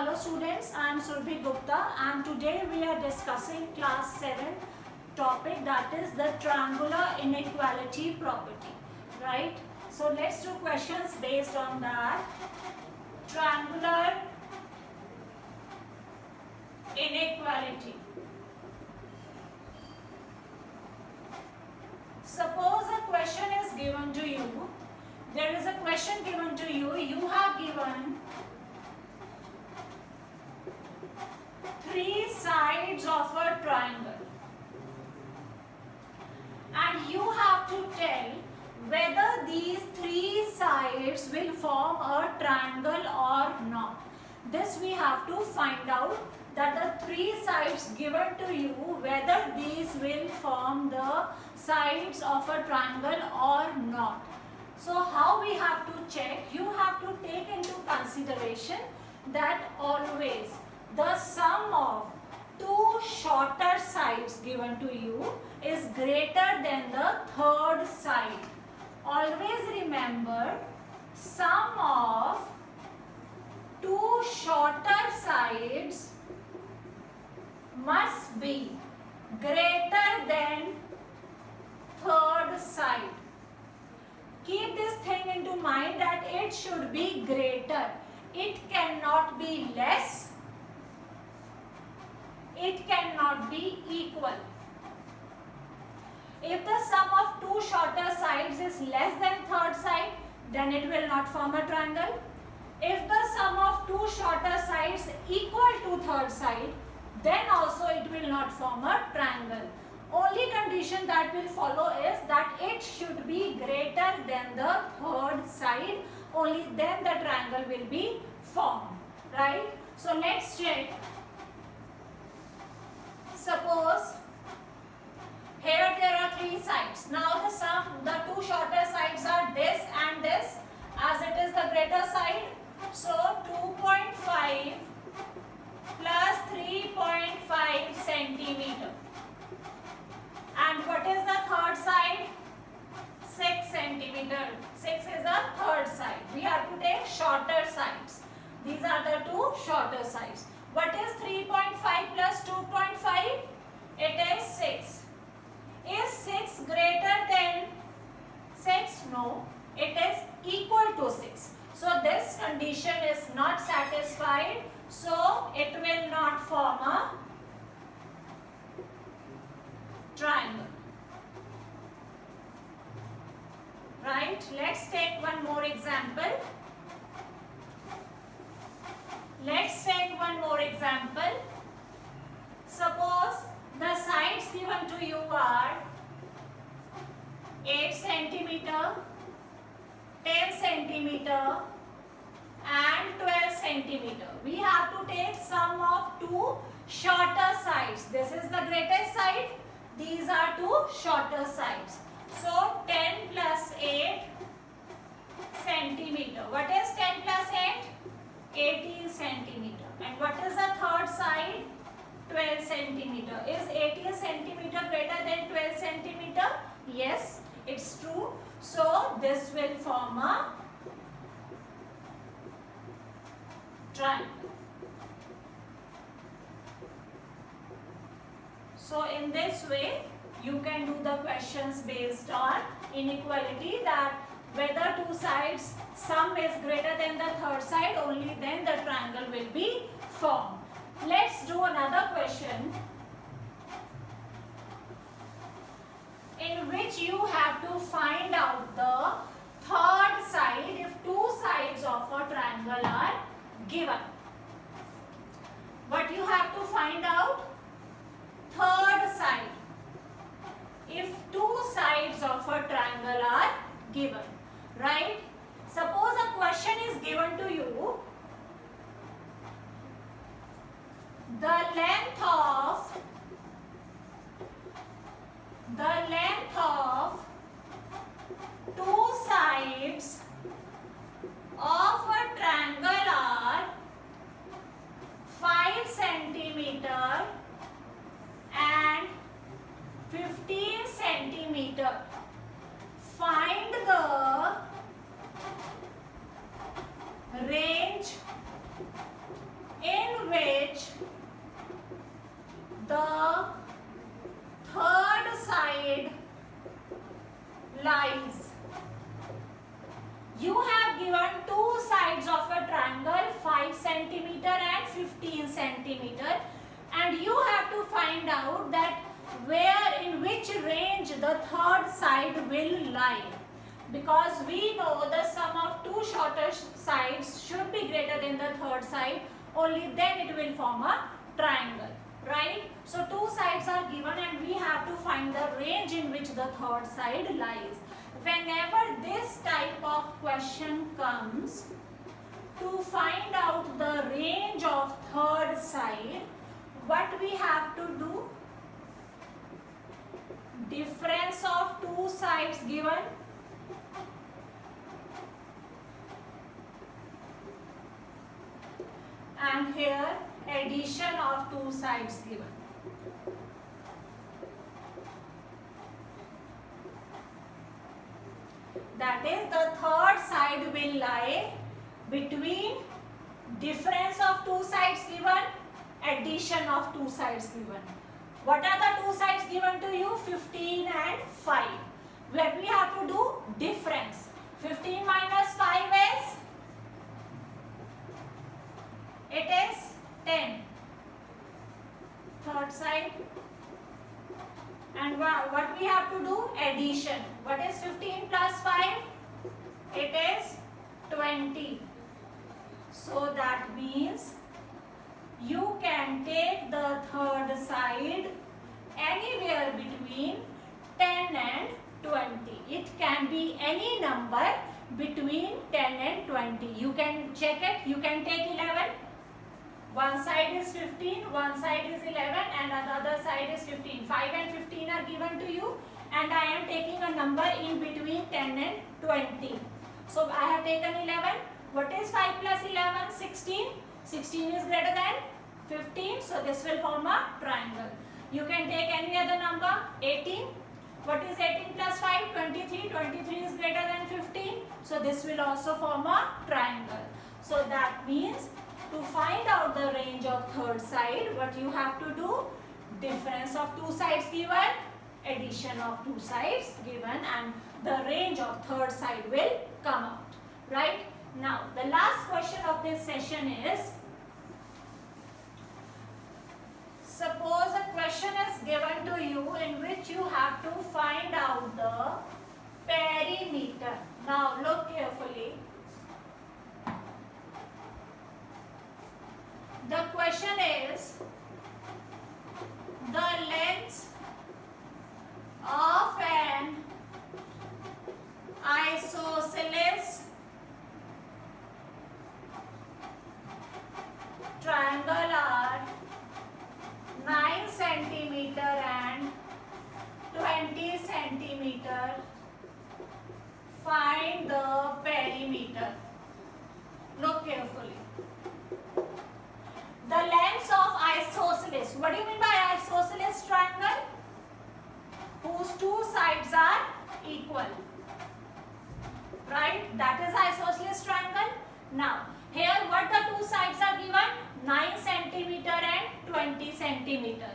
Hello students, I am Surbhi Gupta and today we are discussing class 7 topic, that is the triangular inequality property, right? So let's do questions based on that. Triangular inequality. Suppose a question is given to you. There is a question given to you. You have given three sides of a triangle and you have to tell whether these three sides will form a triangle or not. This we have to find out, that the three sides given to you, whether these will form the sides of a triangle or not. So how we have to check? You have to take into consideration that always the sum of two shorter sides given to you is greater than the third side. Always remember, sum of two shorter sides must be greater than third side. Keep this thing into mind that it should be greater. It cannot be less. It cannot be equal. If the sum of two shorter sides is less than third side, then it will not form a triangle. If the sum of two shorter sides equal to third side, then also it will not form a triangle. Only condition that will follow is that it should be greater than the third side. Only then the triangle will be formed, right? So let's check. Suppose here there are three sides. Now the two shorter sides are this and this, as it is the greater side. So 2.5 plus 3.5 centimeter. And what is the third side? 6 centimeter. 6 is the third side. We have to take shorter sides. These are the two shorter sides. What is 3.5 plus 2.5? It is 6. Is 6 greater than 6? No. It is equal to 6. So this condition is not satisfied. So it will not form a triangle. Right? Let's take one more example. Let's take one more example. Suppose the sides given to you are 8 centimeter, 10 centimeter and 12 centimeter. We have to take sum of two shorter sides. This is the greatest side. These are two shorter sides. So 10 plus 8 centimeter. What is 10 plus 8? 18 centimeter. And what is the third side? 12 centimeter. Is 18 centimeter greater than 12 centimeter? Yes, it's true. So this will form a triangle. So in this way, you can do the questions based on inequality, that whether two sides sum is greater than the third side, only then the triangle will be formed. Let's do another question in which you have to find out the third side if two sides of a triangle are given. What you have to find out? Third side. If two sides of a triangle are given, right? Suppose a question is given to you. The length of two sides of a triangle are 5 centimeter and 15 centimeter. Find the range in sides of a triangle 5 centimeter and 15 centimeter, and you have to find out that where in which range the third side will lie, because we know the sum of two shorter sides should be greater than the third side, only then it will form a triangle, right? So two sides are given and we have to find the range in which the third side lies. Whenever this type of question comes, to find out the range of third side, what we have to do? Difference of two sides given, and here addition of two sides given. That is, the third side will lie between difference of two sides given, addition of two sides given. What are the two sides given to you? 15 and 5. Where we have to do difference. 15 minus 5 is? It is 10. Third side. And what we have to do? Addition. What is 15 plus 5? It is 20. So that means you can take the third side anywhere between 10 and 20. It can be any number between 10 and 20. You can check it. You can take 11. One side is 15, one side is 11 and another side is 15. 5 and 15 are given to you and I am taking a number in between 10 and 20. So I have taken 11. What is 5 plus 11? 16. 16 is greater than 15. So this will form a triangle. You can take any other number. 18. What is 18 plus 5? 23. 23 is greater than 15. So this will also form a triangle. So that means to find out the range of third side, what you have to do? Difference of two sides given, addition of two sides given, and the range of third side will come out. Right? Now, the last question of this session is, suppose a question is given to you in which you have to find out the perimeter. Now, look carefully. The question is, the length of an isosceles triangle are 9 centimeter and 20 centimeter. Find the perimeter. Look carefully. The lengths of isosceles. What do you mean by isosceles triangle? Whose two sides are equal. Right? That is isosceles triangle. Now, here what the two sides are given? 9 centimeter and 20 centimeter.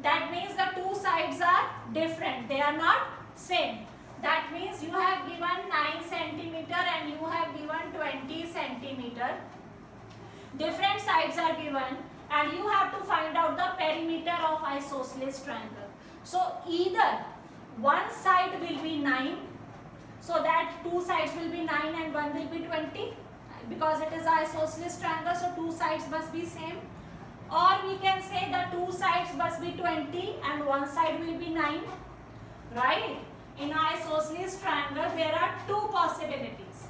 That means the two sides are different. They are not same. That means you have given 9 centimeter and you have given 20 centimeter. Different sides are given and you have to find out the perimeter of isosceles triangle. So either one side will be 9, so that two sides will be 9 and one will be 20, because it is isosceles triangle, so two sides must be same. Or we can say the two sides must be 20 and one side will be 9. Right? In isosceles triangle there are two possibilities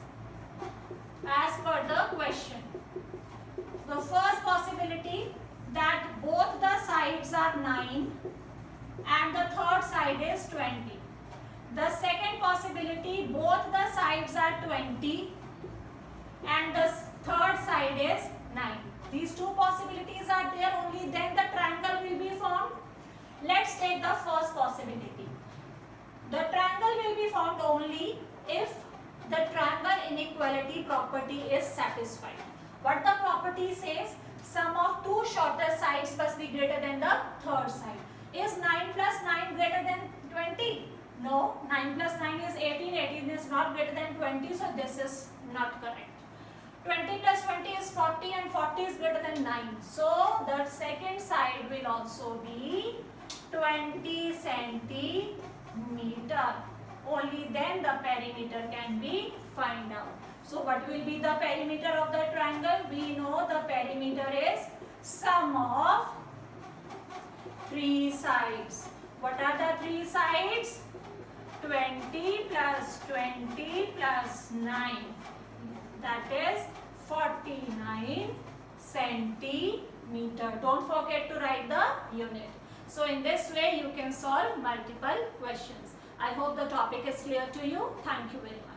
as per the question. The first possibility, that both the sides are 9 and the third side is 20. The second possibility, both the sides are 20 and the third side is 9. These two possibilities are there, only then the triangle will be formed. Let's take the first possibility. The triangle will be formed only if the triangle inequality property is satisfied. What the property says? Sum of two shorter sides must be greater than the third side. Is 9 plus 9 greater than 20? No, 9 plus 9 is 18. 18 is not greater than 20, so this is not correct. 20 plus 20 is 40 and 40 is greater than 9. So the second side will also be 20 centimeter. Only then the perimeter can be found out. So what will be the perimeter of the triangle? We know the perimeter is sum of three sides. What are the three sides? 20 plus 20 plus 9. That is 49 centimeter. Don't forget to write the unit. So in this way you can solve multiple questions. I hope the topic is clear to you. Thank you very much.